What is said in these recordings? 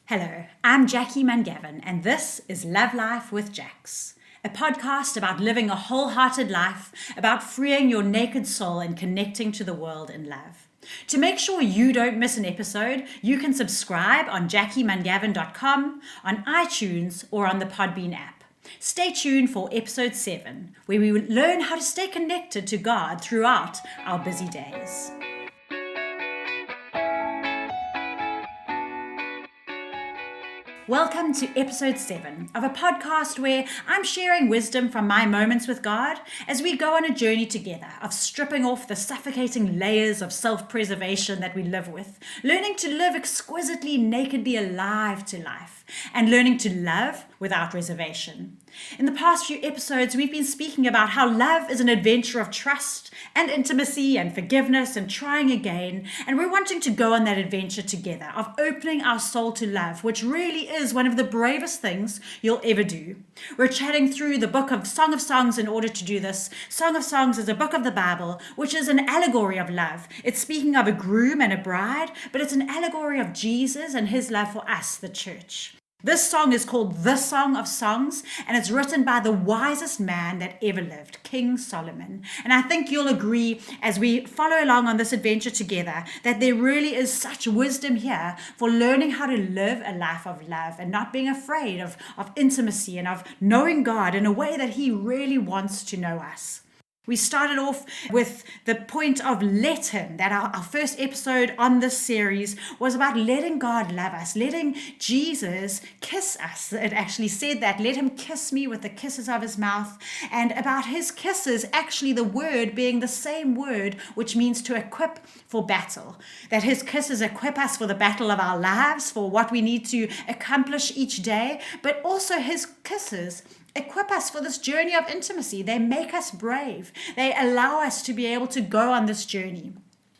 Hello, I'm Jackie Mun-Gavin, and this is Love Life with Jax, a podcast about living a wholehearted life, about freeing your naked soul and connecting to the world in love. To make sure you don't miss an episode, you can subscribe on JackieMungavin.com, on iTunes, or on the Podbean app. Stay tuned for episode 7, where we will learn how to stay connected to God throughout our busy days. Welcome to episode 7 of a podcast where I'm sharing wisdom from my moments with God as we go on a journey together of stripping off the suffocating layers of self-preservation that we live with, learning to live exquisitely nakedly alive to life, and learning to love without reservation. In the past few episodes, we've been speaking about how love is an adventure of trust and intimacy and forgiveness and trying again, and we're wanting to go on that adventure together of opening our soul to love, which really is one of the bravest things you'll ever do. We're chatting through the book of Song of Songs in order to do this. Song of Songs is a book of the Bible, which is an allegory of love. It's speaking of a groom and a bride, but it's an allegory of Jesus and his love for us, the church. This song is called The Song of Songs, and it's written by the wisest man that ever lived, King Solomon. And I think you'll agree as we follow along on this adventure together that there really is such wisdom here for learning how to live a life of love and not being afraid of intimacy and of knowing God in a way that he really wants to know us. We started off with the point of let him, that our first episode on this series was about letting God love us, letting Jesus kiss us. It actually said that, let him kiss me with the kisses of his mouth, and about his kisses, actually the word being the same word, which means to equip for battle, that his kisses equip us for the battle of our lives, for what we need to accomplish each day, but also his kisses equip us for this journey of intimacy. They make us brave. They allow us to be able to go on this journey.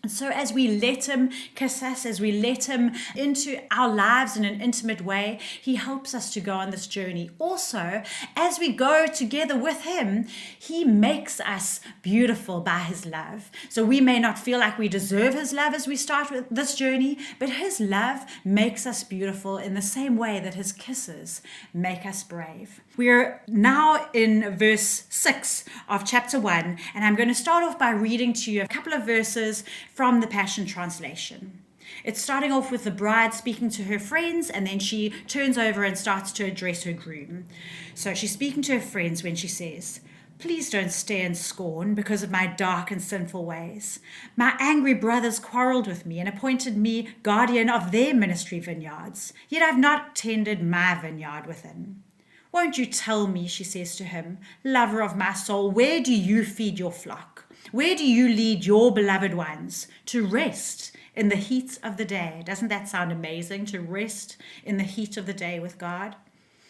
And so as we let him kiss us, as we let him into our lives in an intimate way, he helps us to go on this journey. Also, as we go together with him, he makes us beautiful by his love. So we may not feel like we deserve his love as we start with this journey, but his love makes us beautiful in the same way that his kisses make us brave. We're now in verse 6 of chapter 1, and I'm going to start off by reading to you a couple of verses from the Passion Translation. It's starting off with the bride speaking to her friends, and then she turns over and starts to address her groom. So she's speaking to her friends when she says, "Please don't stare in scorn because of my dark and sinful ways. My angry brothers quarreled with me and appointed me guardian of their ministry vineyards, yet I've not tended my vineyard within. Won't you tell me," she says to him, "lover of my soul, where do you feed your flock? Where do you lead your beloved ones to rest in the heat of the day?" Doesn't that sound amazing, to rest in the heat of the day with God?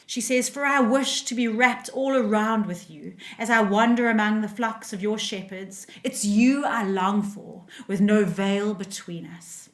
She says, "For I wish to be wrapped all around with you as I wander among the flocks of your shepherds. It's you I long for, with no veil between us."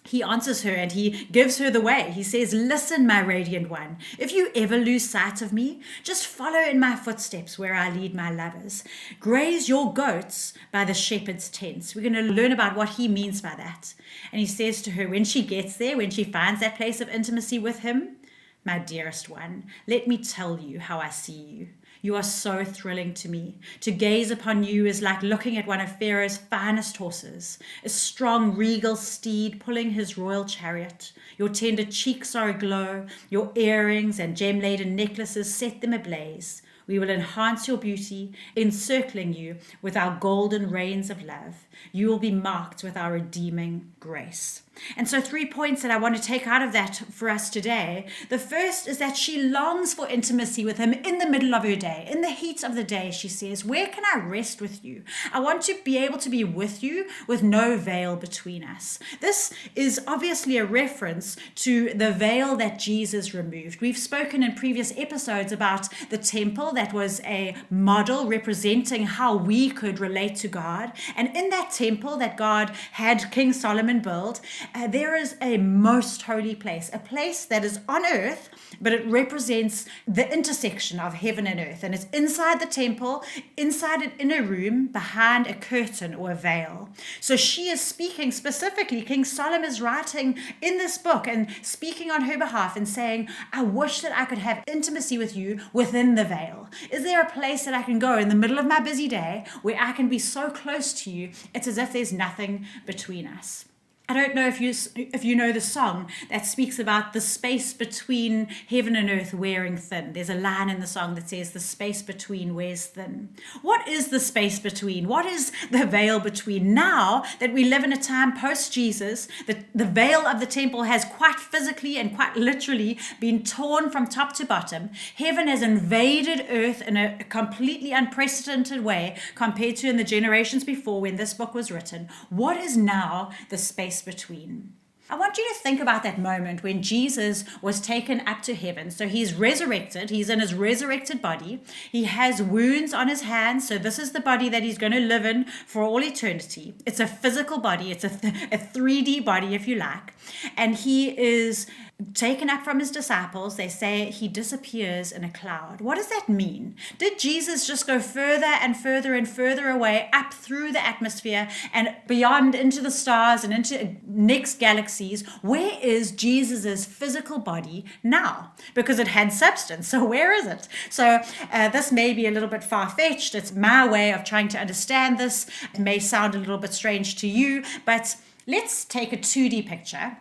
He answers her and he gives her the way. He says, "Listen, my radiant one, if you ever lose sight of me, just follow in my footsteps where I lead my lovers. Graze your goats by the shepherd's tents." We're going to learn about what he means by that. And he says to her, when she gets there, when she finds that place of intimacy with him, "My dearest one, let me tell you how I see you. You are so thrilling to me. To gaze upon you is like looking at one of Pharaoh's finest horses, a strong regal steed pulling his royal chariot. Your tender cheeks are aglow, your earrings and gem-laden necklaces set them ablaze. We will enhance your beauty, encircling you with our golden reins of love. You will be marked with our redeeming grace." And so 3 points that I want to take out of that for us today. The first is that she longs for intimacy with him in the middle of her day. In the heat of the day, she says, "Where can I rest with you? I want to be able to be with you with no veil between us." This is obviously a reference to the veil that Jesus removed. We've spoken in previous episodes about the temple that was a model representing how we could relate to God. And in that temple that God had King Solomon build, there is a most holy place, a place that is on earth, but it represents the intersection of heaven and earth. And it's inside the temple, inside an inner room, behind a curtain or a veil. So she is speaking specifically, King Solomon is writing in this book and speaking on her behalf and saying, I wish that I could have intimacy with you within the veil. Is there a place that I can go in the middle of my busy day where I can be so close to you, it's as if there's nothing between us? I don't know if you know the song that speaks about the space between heaven and earth wearing thin. There's a line in the song that says the space between wears thin. What is the space between? What is the veil between? Now that we live in a time post-Jesus, the veil of the temple has quite physically and quite literally been torn from top to bottom. Heaven has invaded earth in a completely unprecedented way compared to in the generations before when this book was written. What is now the space between? I want you to think about that moment when Jesus was taken up to heaven. So he's resurrected. He's in his resurrected body. He has wounds on his hands. So this is the body that he's going to live in for all eternity. It's a physical body. It's a 3D body, if you like. And he is taken up from his disciples. They say he disappears in a cloud. What does that mean? Did Jesus just go further and further and further away up through the atmosphere and beyond into the stars and into next galaxies? Where is Jesus's physical body now? Because it had substance. So where is it? So this may be a little bit far-fetched. It's my way of trying to understand this. It may sound a little bit strange to you, but let's take a 2D picture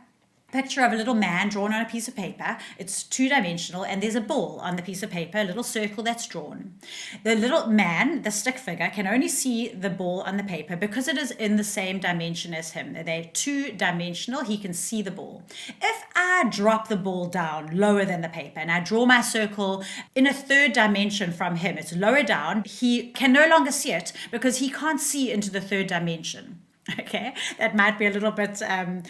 of a little man drawn on a piece of paper. It's two-dimensional, and there's a ball on the piece of paper, a little circle that's drawn. The little man, the stick figure, can only see the ball on the paper because it is in the same dimension as him. They're two-dimensional. He can see the ball. If I drop the ball down lower than the paper and I draw my circle in a third dimension from him, it's lower down, he can no longer see it because he can't see into the third dimension. Okay, that might be a little bit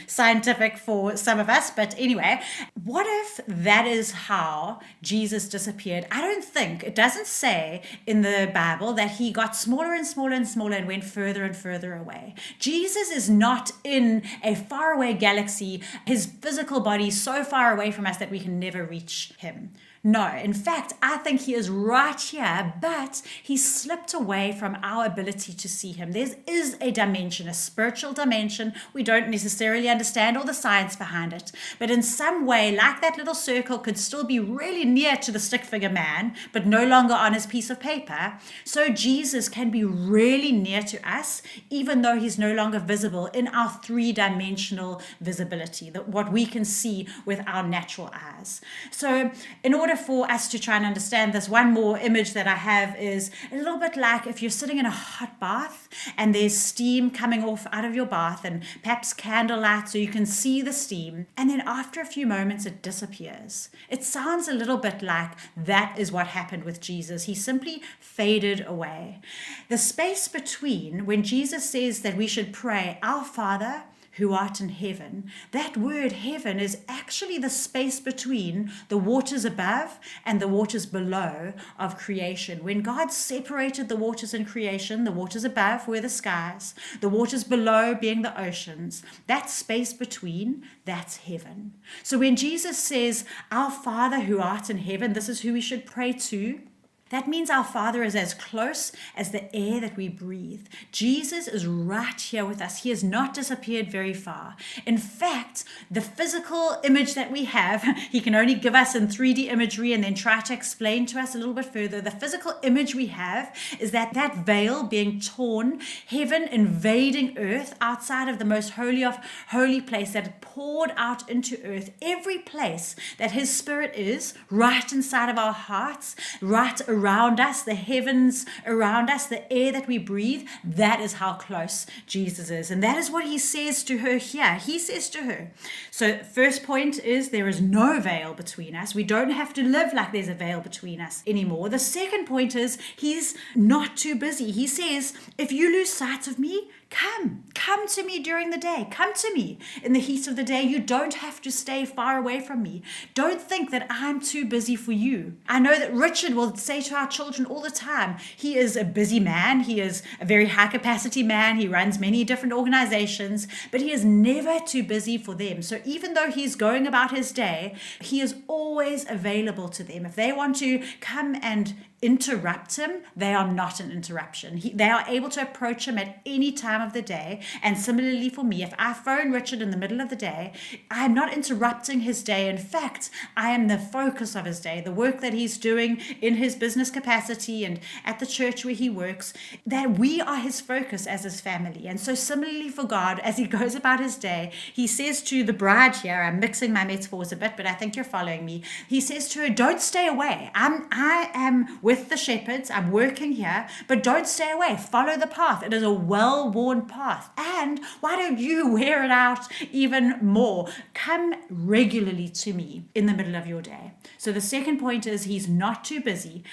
scientific for some of us, but anyway, what if that is how Jesus disappeared? I don't think, it doesn't say in the Bible that he got smaller and smaller and smaller and went further and further away. Jesus is not in a faraway galaxy, his physical body is so far away from us that we can never reach him. No, in fact, I think he is right here, but he slipped away from our ability to see him. There is a dimension, a spiritual dimension. We don't necessarily understand all the science behind it, but in some way, like that little circle could still be really near to the stick figure man, but no longer on his piece of paper. So Jesus can be really near to us, even though he's no longer visible in our three-dimensional visibility, what we can see with our natural eyes. So in order for us to try and understand this, one more image that I have is a little bit like if you're sitting in a hot bath and there's steam coming off out of your bath and perhaps candlelight so you can see the steam, and then after a few moments it disappears. It sounds a little bit like that is what happened with Jesus. He simply faded away. The space between, when Jesus says that we should pray, Our Father who art in heaven, that word heaven is actually the space between the waters above and the waters below of creation. When God separated the waters in creation, the waters above were the skies, the waters below being the oceans, that space between, that's heaven. So when Jesus says, Our Father who art in heaven, this is who we should pray to. That means our Father is as close as the air that we breathe. Jesus is right here with us. He has not disappeared very far. In fact, the physical image that we have, he can only give us in 3D imagery and then try to explain to us a little bit further. The physical image we have is that veil being torn, heaven invading earth outside of the most holy of holy place that poured out into earth. Every place that his Spirit is, right inside of our hearts, right around us, the heavens around us, the air that we breathe, that is how close Jesus is. And that is what he says to her here. He says to her. So first point is there is no veil between us. We don't have to live like there's a veil between us anymore. The second point is he's not too busy. He says, if you lose sight of me, Come to me during the day. Come to me in the heat of the day. You don't have to stay far away from me. Don't think that I'm too busy for you. I know that Richard will say to our children all the time, he is a busy man. He is a very high capacity man. He runs many different organizations, but he is never too busy for them. So even though he's going about his day, he is always available to them. If they want to come and interrupt him, they are not an interruption. They are able to approach him at any time of the day. And similarly for me, if I phone Richard in the middle of the day, I am not interrupting his day. In fact, I am the focus of his day. The work that he's doing in his business capacity and at the church where he works, that we are his focus as his family. And so similarly for God, as he goes about his day, he says to the bride here, I'm mixing my metaphors a bit, but I think you're following me. He says to her, don't stay away. I am with the shepherds. I'm working here, but don't stay away. Follow the path. It is a well-worn path. And why don't you wear it out even more? Come regularly to me in the middle of your day. So the second point is he's not too busy.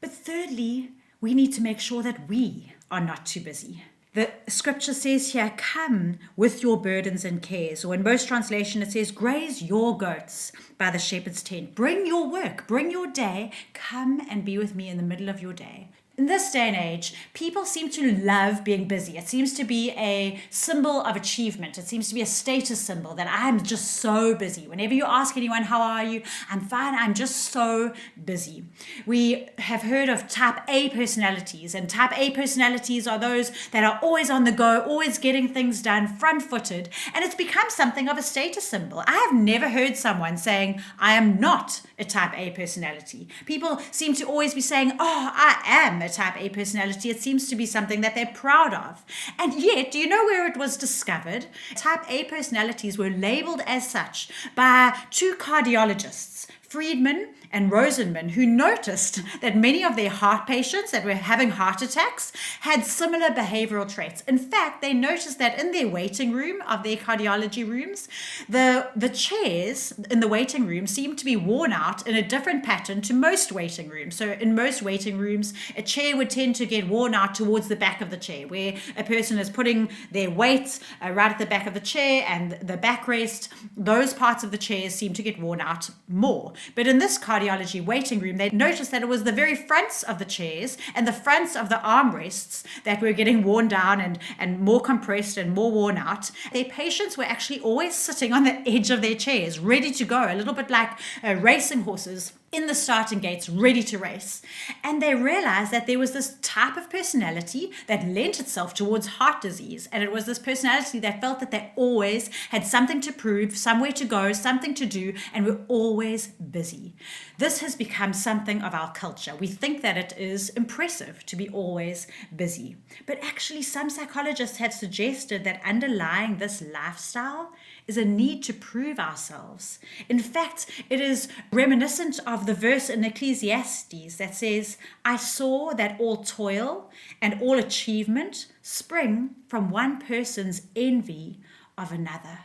But thirdly, we need to make sure that we are not too busy. The scripture says here, come with your burdens and cares. Or in most translation, it says, graze your goats by the shepherd's tent. Bring your work, bring your day. Come and be with me in the middle of your day. In this day and age, people seem to love being busy. It seems to be a symbol of achievement. It seems to be a status symbol that I'm just so busy. Whenever you ask anyone, how are you? I'm fine. I'm just so busy. We have heard of type A personalities, and type A personalities are those that are always on the go, always getting things done, front-footed, and it's become something of a status symbol. I have never heard someone saying, I am not a type A personality. People seem to always be saying, oh, I am a type A personality. It seems to be something that they're proud of. And yet, do you know where it was discovered? Type A personalities were labeled as such by two cardiologists, Friedman and Rosenman, who noticed that many of their heart patients that were having heart attacks had similar behavioral traits. In fact, they noticed that in their waiting room of their cardiology rooms, the chairs in the waiting room seemed to be worn out in a different pattern to most waiting rooms. So in most waiting rooms, a chair would tend to get worn out towards the back of the chair, where a person is putting their weight right at the back of the chair, and the backrest, those parts of the chairs seem to get worn out more. But in this cardiology waiting room, they noticed that it was the very fronts of the chairs and the fronts of the armrests that were getting worn down and more compressed and more worn out. Their patients were actually always sitting on the edge of their chairs, ready to go, a little bit like racing horses in the starting gates, ready to race. And they realized that there was this type of personality that lent itself towards heart disease. And it was this personality that felt that they always had something to prove, somewhere to go, something to do, and were always busy. This has become something of our culture. We think that it is impressive to be always busy. But actually, some psychologists have suggested that underlying this lifestyle is a need to prove ourselves. In fact, it is reminiscent of the verse in Ecclesiastes that says, I saw that all toil and all achievement spring from one person's envy of another.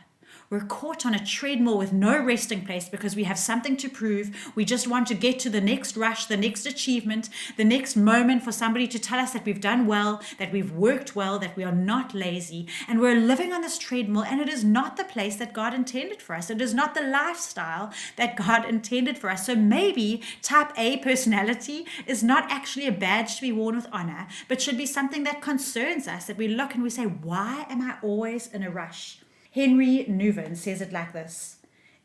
We're caught on a treadmill with no resting place because we have something to prove. We just want to get to the next rush, the next achievement, the next moment for somebody to tell us that we've done well, that we've worked well, that we are not lazy. And we're living on this treadmill, and it is not the place that God intended for us. It is not the lifestyle that God intended for us. So maybe type A personality is not actually a badge to be worn with honor, but should be something that concerns us, that we look and we say, why am I always in a rush? Henry Mun-Gavin says it like this: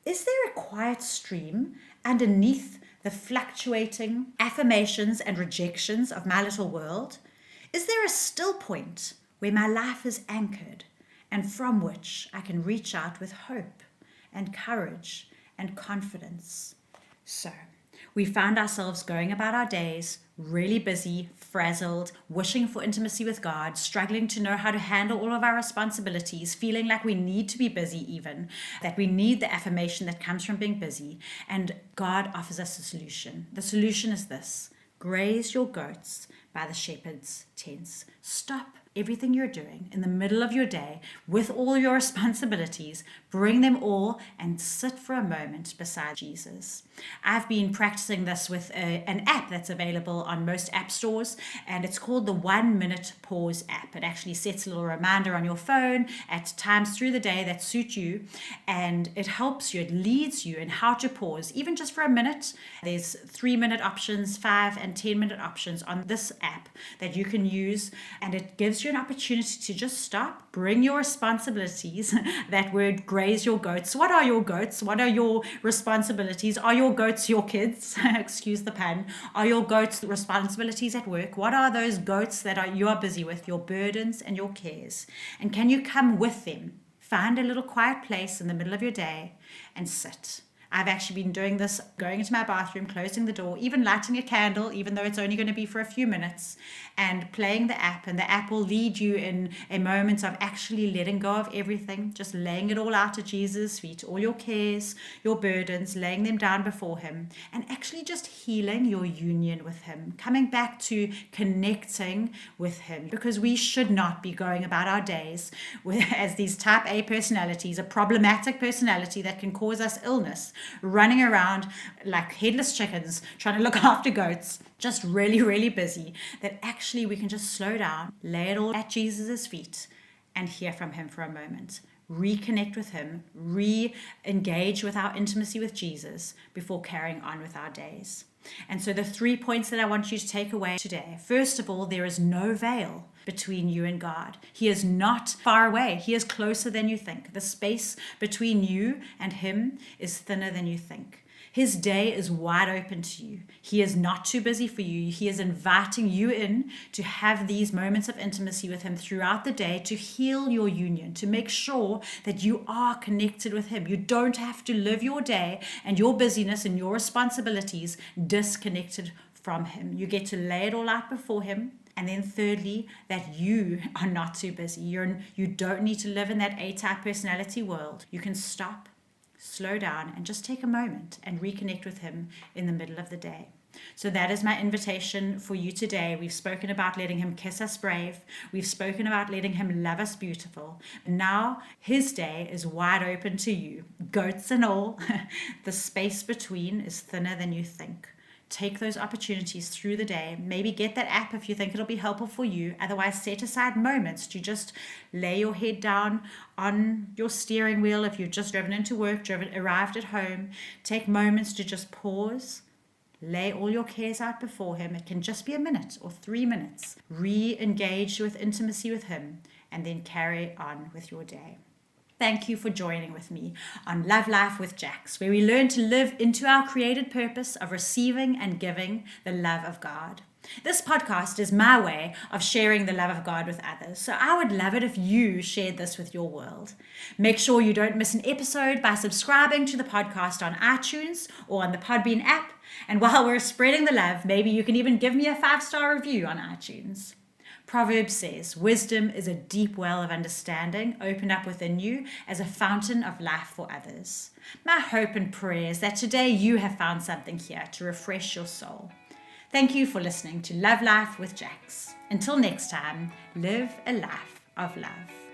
is there a quiet stream underneath the fluctuating affirmations and rejections of my little world? Is there a still point where my life is anchored and from which I can reach out with hope and courage and confidence? So, we found ourselves going about our days really busy, frazzled, wishing for intimacy with God, struggling to know how to handle all of our responsibilities, feeling like we need to be busy even, that we need the affirmation that comes from being busy. And God offers us a solution. The solution is this: graze your goats by the shepherd's tents. Stop everything you're doing in the middle of your day with all your responsibilities, bring them all and sit for a moment beside Jesus. I've been practicing this with an app that's available on most app stores, and it's called the 1 Minute Pause app. It actually sets a little reminder on your phone at times through the day that suit you, and it helps you, it leads you in how to pause, even just for a minute. There's 3-minute options, 5 and 10-minute options on this app that you can use, and it gives you an opportunity to just stop, bring your responsibilities. That word, graze your goats. What are your goats? What are your responsibilities? Are your goats your kids? Excuse the pun. Are your goats responsibilities at work? What are those goats that you are busy with, your burdens and your cares? And can you come with them? Find a little quiet place in the middle of your day and sit. I've actually been doing this, going into my bathroom, closing the door, even lighting a candle, even though it's only going to be for a few minutes, and playing the app. And the app will lead you in a moment of actually letting go of everything, just laying it all out at Jesus' feet, all your cares, your burdens, laying them down before him, and actually just healing your union with him, coming back to connecting with him, because we should not be going about our days as these type A personalities, a problematic personality that can cause us illness, running around like headless chickens, trying to look after goats, just really, really busy, that actually we can just slow down, lay it all at Jesus' feet, and hear from him for a moment. Reconnect with him, re-engage with our intimacy with Jesus before carrying on with our days. And so the 3 points that I want you to take away today. First of all, there is no veil between you and God. He is not far away. He is closer than you think. The space between you and him is thinner than you think. His day is wide open to you. He is not too busy for you. He is inviting you in to have these moments of intimacy with him throughout the day, to heal your union, to make sure that you are connected with him. You don't have to live your day and your busyness and your responsibilities disconnected from him. You get to lay it all out before him. And then thirdly, that you are not too busy. You don't need to live in that A-type personality world. You can stop, slow down, and just take a moment and reconnect with him in the middle of the day. So that is my invitation for you today. We've spoken about letting him kiss us brave. We've spoken about letting him love us beautiful. Now his day is wide open to you, goats and all. The space between is thinner than you think. Take those opportunities through the day. Maybe get that app if you think it'll be helpful for you. Otherwise, set aside moments to just lay your head down on your steering wheel if you've just driven into work, arrived at home. Take moments to just pause. Lay all your cares out before him. It can just be a minute or 3 minutes. Re-engage with intimacy with him, and then carry on with your day. Thank you for joining with me on Love Life with Jax, where we learn to live into our created purpose of receiving and giving the love of God. This podcast is my way of sharing the love of God with others, so I would love it if you shared this with your world. Make sure you don't miss an episode by subscribing to the podcast on iTunes or on the Podbean app, and while we're spreading the love, maybe you can even give me a 5-star review on iTunes. Proverbs says, wisdom is a deep well of understanding opened up within you as a fountain of life for others. My hope and prayer is that today you have found something here to refresh your soul. Thank you for listening to Love Life with Jax. Until next time, live a life of love.